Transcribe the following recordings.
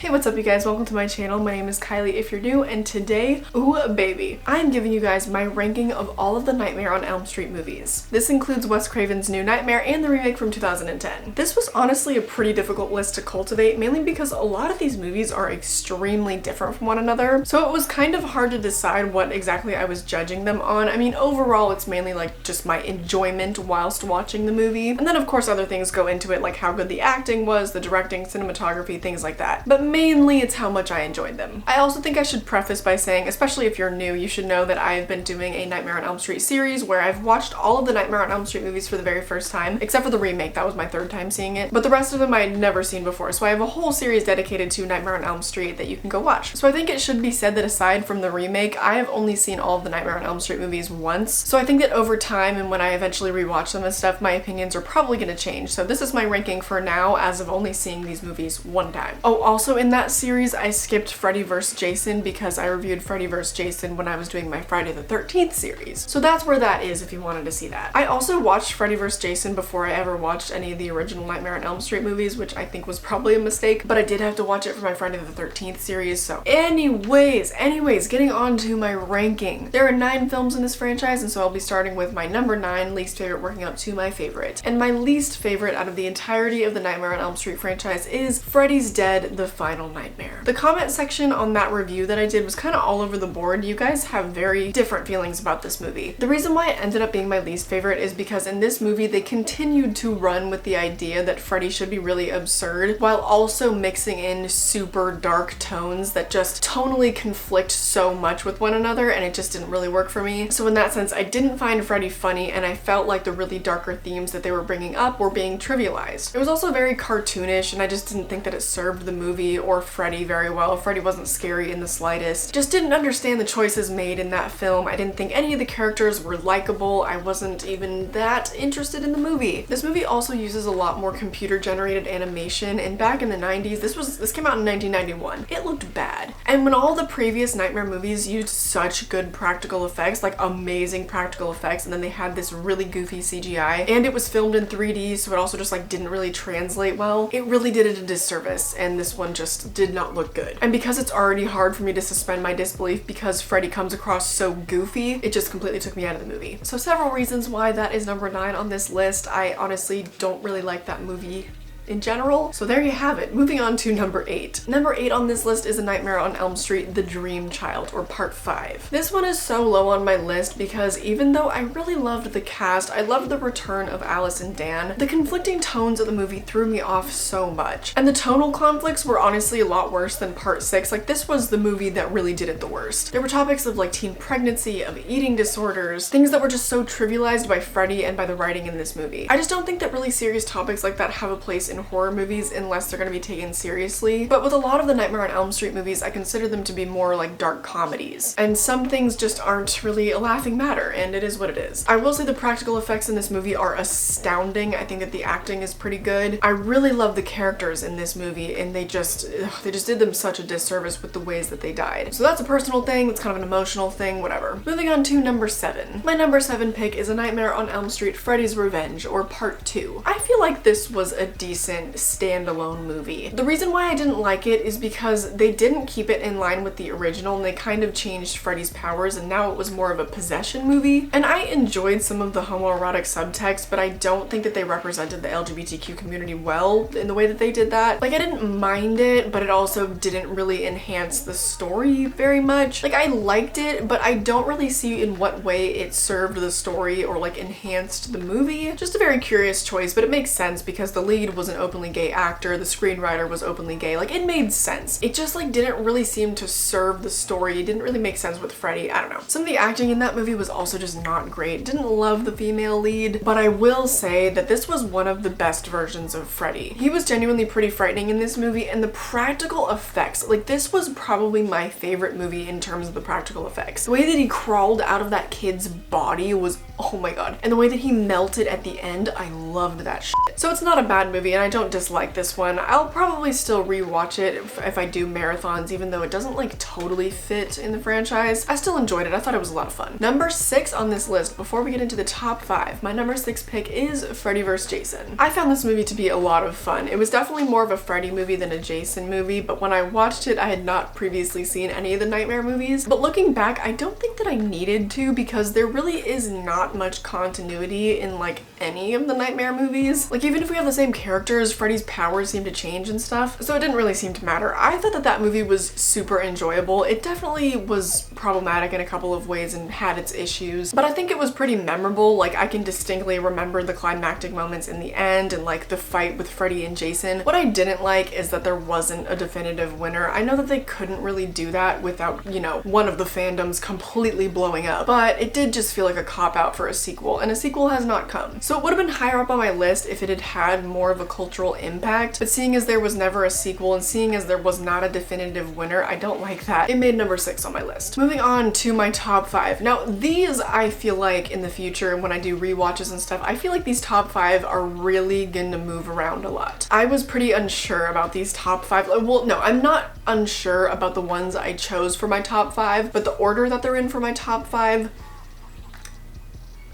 Hey, what's up you guys? Welcome to my channel. My name is Kylie if you're new, and today, ooh baby, I am giving you guys my ranking of all of the Nightmare on Elm Street movies. This includes Wes Craven's New Nightmare and the remake from 2010. This was honestly a pretty difficult list to cultivate, mainly because a lot of these movies are extremely different from one another, so it was kind of hard to decide what exactly I was judging them on. I mean, overall it's mainly like just my enjoyment whilst watching the movie, and then of course other things go into it, like how good the acting was, the directing, cinematography, things like that. But mainly it's how much I enjoyed them. I also think I should preface by saying, especially if you're new, you should know that I've been doing a Nightmare on Elm Street series where I've watched all of the Nightmare on Elm Street movies for the very first time, except for the remake. That was my third time seeing it, but the rest of them I had never seen before, so I have a whole series dedicated to Nightmare on Elm Street that you can go watch. So I think it should be said that aside from the remake, I have only seen all of the Nightmare on Elm Street movies once, so I think that over time and when I eventually rewatch them and stuff, my opinions are probably going to change. So this is my ranking for now as of only seeing these movies one time. Oh, also in that series I skipped Freddy vs. Jason because I reviewed Freddy vs. Jason when I was doing my Friday the 13th series. So that's where that is if you wanted to see that. I also watched Freddy vs. Jason before I ever watched any of the original Nightmare on Elm Street movies, which I think was probably a mistake, but I did have to watch it for my Friday the 13th series. So anyways, getting on to my ranking. There are 9 films in this franchise, and so I'll be starting with my number 9 least favorite working up to my favorite. And my least favorite out of the entirety of the Nightmare on Elm Street franchise is Freddys Dead, The Final Nightmare. The comment section on that review that I did was kind of all over the board. You guys have very different feelings about this movie. The reason why it ended up being my least favorite is because in this movie they continued to run with the idea that Freddy should be really absurd while also mixing in super dark tones that just tonally conflict so much with one another, and it just didn't really work for me. So in that sense, I didn't find Freddy funny, and I felt like the really darker themes that they were bringing up were being trivialized. It was also very cartoonish, and I just didn't think that it served the movie or Freddy very well. Freddy wasn't scary in the slightest. Just didn't understand the choices made in that film. I didn't think any of the characters were likable. I wasn't even that interested in the movie. This movie also uses a lot more computer-generated animation, and back in the 90s, this came out in 1991. It looked bad. And when all the previous Nightmare movies used such good practical effects, like amazing practical effects, and then they had this really goofy CGI, and it was filmed in 3D, so it also just like didn't really translate well, it really did it a disservice, and this one just did not look good. And because it's already hard for me to suspend my disbelief because Freddy comes across so goofy, it just completely took me out of the movie. So several reasons why that is number 9 on this list. I honestly don't really like that movie in general. So there you have it. Moving on to number 8. Number 8 on this list is A Nightmare on Elm Street, The Dream Child, or Part 5. This one is so low on my list because even though I really loved the cast, I loved the return of Alice and Dan, the conflicting tones of the movie threw me off so much. And the tonal conflicts were honestly a lot worse than Part 6. Like, this was the movie that really did it the worst. There were topics of like teen pregnancy, of eating disorders, things that were just so trivialized by Freddy and by the writing in this movie. I just don't think that really serious topics like that have a place in horror movies unless they're going to be taken seriously. But with a lot of the Nightmare on Elm Street movies, I consider them to be more like dark comedies. And some things just aren't really a laughing matter, and it is what it is. I will say the practical effects in this movie are astounding. I think that the acting is pretty good. I really love the characters in this movie, and they just did them such a disservice with the ways that they died. So that's a personal thing, that's kind of an emotional thing, whatever. Moving on to number 7. My number 7 pick is A Nightmare on Elm Street, Freddys Revenge, or Part 2. I feel like this was a decent standalone movie. The reason why I didn't like it is because they didn't keep it in line with the original, and they kind of changed Freddy's powers, and now it was more of a possession movie. And I enjoyed some of the homoerotic subtext, but I don't think that they represented the LGBTQ community well in the way that they did that. Like, I didn't mind it, but it also didn't really enhance the story very much. Like, I liked it, but I don't really see in what way it served the story or like enhanced the movie. Just a very curious choice, but it makes sense because the lead was an openly gay actor, the screenwriter was openly gay. Like, it made sense. It just like didn't really seem to serve the story. It didn't really make sense with Freddy. I don't know. Some of the acting in that movie was also just not great. Didn't love the female lead, but I will say that this was one of the best versions of Freddy. He was genuinely pretty frightening in this movie, and the practical effects, like, this was probably my favorite movie in terms of the practical effects. The way that he crawled out of that kid's body was oh my god. And the way that he melted at the end, I loved that shit. So it's not a bad movie and I don't dislike this one. I'll probably still rewatch it if I do marathons, even though it doesn't like totally fit in the franchise. I still enjoyed it. I thought it was a lot of fun. Number 6 on this list, before we get into the top 5, my number 6 pick is Freddy vs. Jason. I found this movie to be a lot of fun. It was definitely more of a Freddy movie than a Jason movie, but when I watched it, I had not previously seen any of the Nightmare movies. But looking back, I don't think that I needed to, because there really is not much continuity in like any of the Nightmare movies. Like even if we have the same characters, Freddy's powers seem to change and stuff, so it didn't really seem to matter. I thought that that movie was super enjoyable. It definitely was problematic in a couple of ways and had its issues, but I think it was pretty memorable. Like I can distinctly remember the climactic moments in the end and like the fight with Freddy and Jason. What I didn't like is that there wasn't a definitive winner. I know that they couldn't really do that without, you know, one of the fandoms completely blowing up, but it did just feel like a cop-out for a sequel, and a sequel has not come. So it would have been higher up on my list if it had had more of a cultural impact, but seeing as there was never a sequel and seeing as there was not a definitive winner, I don't like that. It made number 6 on my list. Moving on to my top 5. Now these, I feel like in the future when I do rewatches and stuff, I feel like these top 5 are really gonna move around a lot. I was pretty unsure about these top 5. Well, no, I'm not unsure about the ones I chose for my top 5, but the order that they're in for my top 5,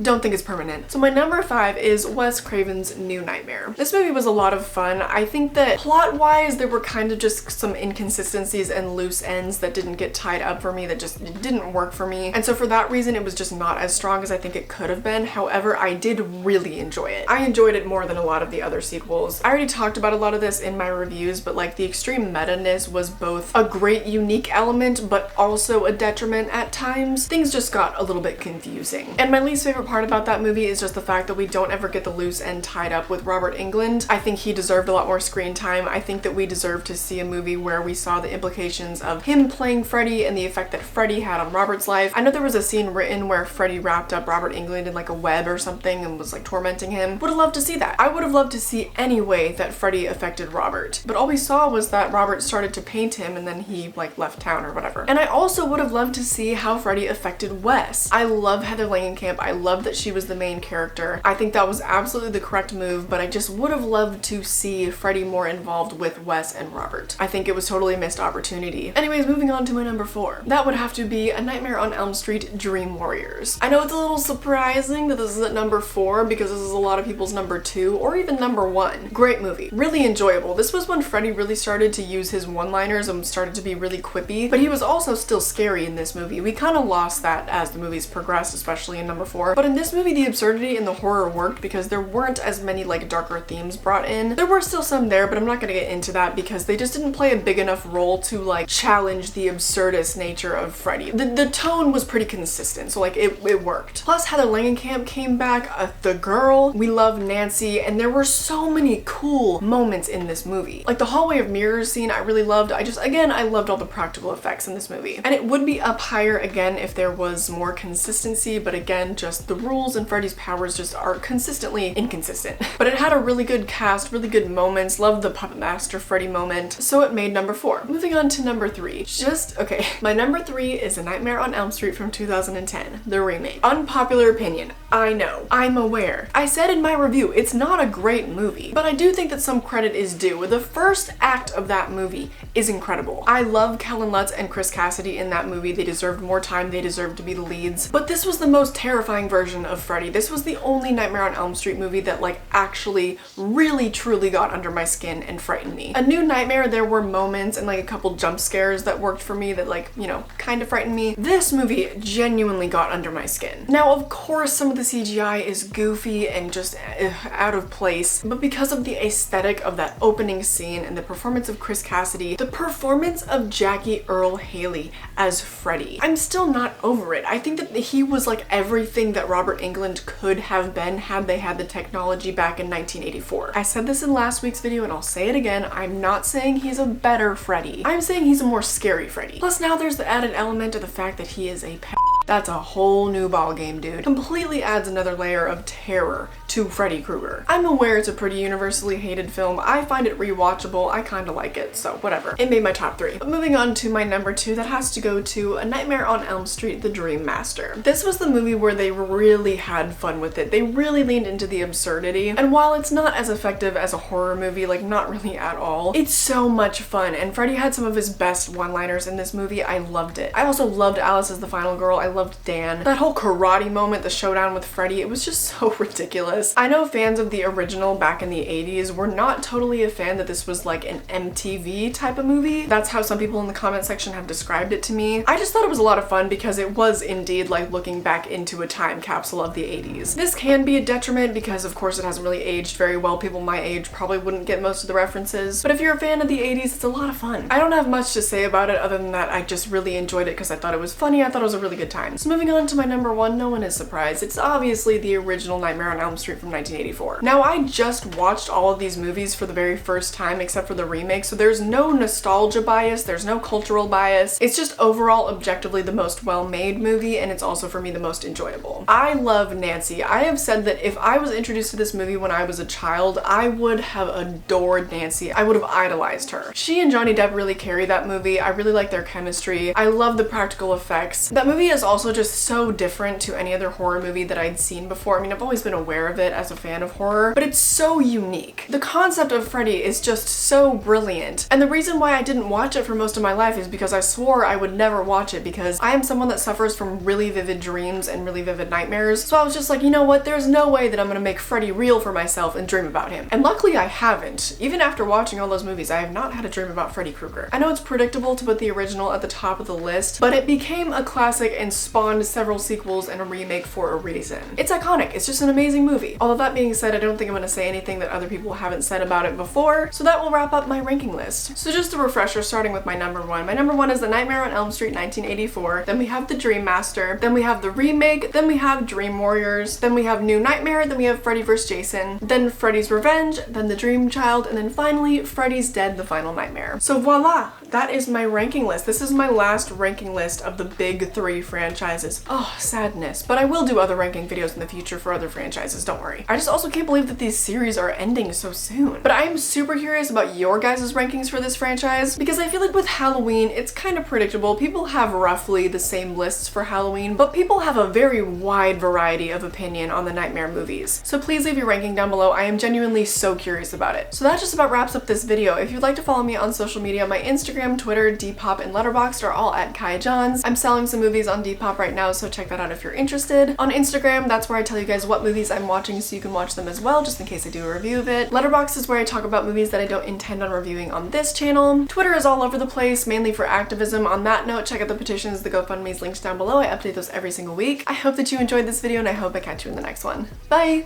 don't think it's permanent. So my number 5 is Wes Craven's New Nightmare. This movie was a lot of fun. I think that plot-wise there were kind of just some inconsistencies and loose ends that didn't get tied up for me, that just didn't work for me. And so for that reason it was just not as strong as I think it could have been. However, I did really enjoy it. I enjoyed it more than a lot of the other sequels. I already talked about a lot of this in my reviews, but like the extreme meta-ness was both a great unique element but also a detriment at times. Things just got a little bit confusing. And my least favorite part about that movie is just the fact that we don't ever get the loose end tied up with Robert Englund. I think he deserved a lot more screen time. I think that we deserve to see a movie where we saw the implications of him playing Freddy and the effect that Freddy had on Robert's life. I know there was a scene written where Freddy wrapped up Robert Englund in like a web or something and was like tormenting him. Would have loved to see that. I would have loved to see any way that Freddy affected Robert. But all we saw was that Robert started to paint him and then he like left town or whatever. And I also would have loved to see how Freddy affected Wes. I love Heather Langenkamp. I love that she was the main character. I think that was absolutely the correct move, but I just would have loved to see Freddy more involved with Wes and Robert. I think it was totally a missed opportunity. Anyways, moving on to my number 4. That would have to be A Nightmare on Elm Street Dream Warriors. I know it's a little surprising that this is at number 4 because this is a lot of people's number 2 or even number 1. Great movie. Really enjoyable. This was when Freddy really started to use his one-liners and started to be really quippy, but he was also still scary in this movie. We kind of lost that as the movies progressed, especially in number 4. But in this movie, the absurdity and the horror worked because there weren't as many like darker themes brought in. There were still some there, but I'm not gonna get into that because they just didn't play a big enough role to like challenge the absurdist nature of Freddy. The tone was pretty consistent, so like it worked. Plus Heather Langenkamp came back, the girl, we love Nancy, and there were so many cool moments in this movie. Like the hallway of mirrors scene I really loved. I loved all the practical effects in this movie. And it would be up higher again if there was more consistency, but again, just the rules and Freddy's powers just are consistently inconsistent. But it had a really good cast, really good moments, loved the Puppet Master Freddy moment, so it made number 4. Moving on to number 3. Okay, my number 3 is A Nightmare on Elm Street from 2010, the remake. Unpopular opinion, I know, I'm aware. I said in my review, it's not a great movie, but I do think that some credit is due. The first act of that movie is incredible. I love Kellen Lutz and Chris Cassidy in that movie. They deserved more time, they deserved to be the leads, but this was the most terrifying version of Freddy. This was the only Nightmare on Elm Street movie that like actually really truly got under my skin and frightened me. A New Nightmare, there were moments and like a couple jump scares that worked for me that like, you know, kind of frightened me. This movie genuinely got under my skin. Now, of course, some of the CGI is goofy and just out of place, but because of the aesthetic of that opening scene and the performance of Chris Cassidy, the performance of Jackie Earle Haley as Freddy, I'm still not over it. I think that he was like everything that Robert Englund could have been had they had the technology back in 1984. I said this in last week's video and I'll say it again, I'm not saying he's a better Freddy. I'm saying he's a more scary Freddy. Plus now there's the added element of the fact that he is a That's a whole new ballgame, dude. Completely adds another layer of terror to Freddy Krueger. I'm aware it's a pretty universally hated film. I find it rewatchable. I kinda like it, so whatever. It made my top 3. But moving on to my number 2, that has to go to A Nightmare on Elm Street, The Dream Master. This was the movie where they really had fun with it. They really leaned into the absurdity, and while it's not as effective as a horror movie, like not really at all, it's so much fun, and Freddy had some of his best one-liners in this movie. I loved it. I also loved Alice as the final girl. I loved Dan. That whole karate moment, the showdown with Freddy, it was just so ridiculous. I know fans of the original back in the 80s were not totally a fan that this was like an MTV type of movie. That's how some people in the comment section have described it to me. I just thought it was a lot of fun because it was indeed like looking back into a time capsule of the 80s. This can be a detriment because of course it hasn't really aged very well. People my age probably wouldn't get most of the references, but if you're a fan of the 80s, it's a lot of fun. I don't have much to say about it other than that I just really enjoyed it because I thought it was funny. I thought it was a really good time. So moving on to my number 1, no one is surprised. It's obviously the original Nightmare on Elm Street from 1984. Now I just watched all of these movies for the very first time except for the remake, so there's no nostalgia bias, there's no cultural bias. It's just overall objectively the most well-made movie, and it's also for me the most enjoyable. I love Nancy. I have said that if I was introduced to this movie when I was a child, I would have adored Nancy. I would have idolized her. She and Johnny Depp really carry that movie. I really like their chemistry. I love the practical effects. That movie is also just so different to any other horror movie that I'd seen before. I mean, I've always been aware of it as a fan of horror, but it's so unique. The concept of Freddy is just so brilliant. And the reason why I didn't watch it for most of my life is because I swore I would never watch it because I am someone that suffers from really vivid dreams and really vivid nightmares. So I was just like, you know what? There's no way that I'm gonna make Freddy real for myself and dream about him. And luckily I haven't. Even after watching all those movies, I have not had a dream about Freddy Krueger. I know it's predictable to put the original at the top of the list, but it became a classic and spawned several sequels and a remake for a reason. It's iconic. It's just an amazing movie. Although that being said, I don't think I'm gonna say anything that other people haven't said about it before, so that will wrap up my ranking list. So just a refresher, starting with my number 1. My number 1 is The Nightmare on Elm Street 1984, then we have The Dream Master, then we have the remake, then we have Dream Warriors, then we have New Nightmare, then we have Freddy vs. Jason, then Freddy's Revenge, then The Dream Child, and then finally Freddys Dead, The Final Nightmare. So voila! That is my ranking list. This is my last ranking list of the big 3 franchises. Oh, sadness. But I will do other ranking videos in the future for other franchises, don't worry. I just also can't believe that these series are ending so soon. But I am super curious about your guys' rankings for this franchise because I feel like with Halloween, it's kind of predictable. People have roughly the same lists for Halloween, but people have a very wide variety of opinion on the Nightmare movies. So please leave your ranking down below. I am genuinely so curious about it. So that just about wraps up this video. If you'd like to follow me on social media, my Instagram, Twitter, Depop, and Letterboxd are all at Kai Johns. I'm selling some movies on Depop right now, so check that out if you're interested. On Instagram, that's where I tell you guys what movies I'm watching so you can watch them as well, just in case I do a review of it. Letterboxd is where I talk about movies that I don't intend on reviewing on this channel. Twitter is all over the place, mainly for activism. On that note, check out the petitions, the GoFundMe's links down below. I update those every single week. I hope that you enjoyed this video, and I hope I catch you in the next one. Bye!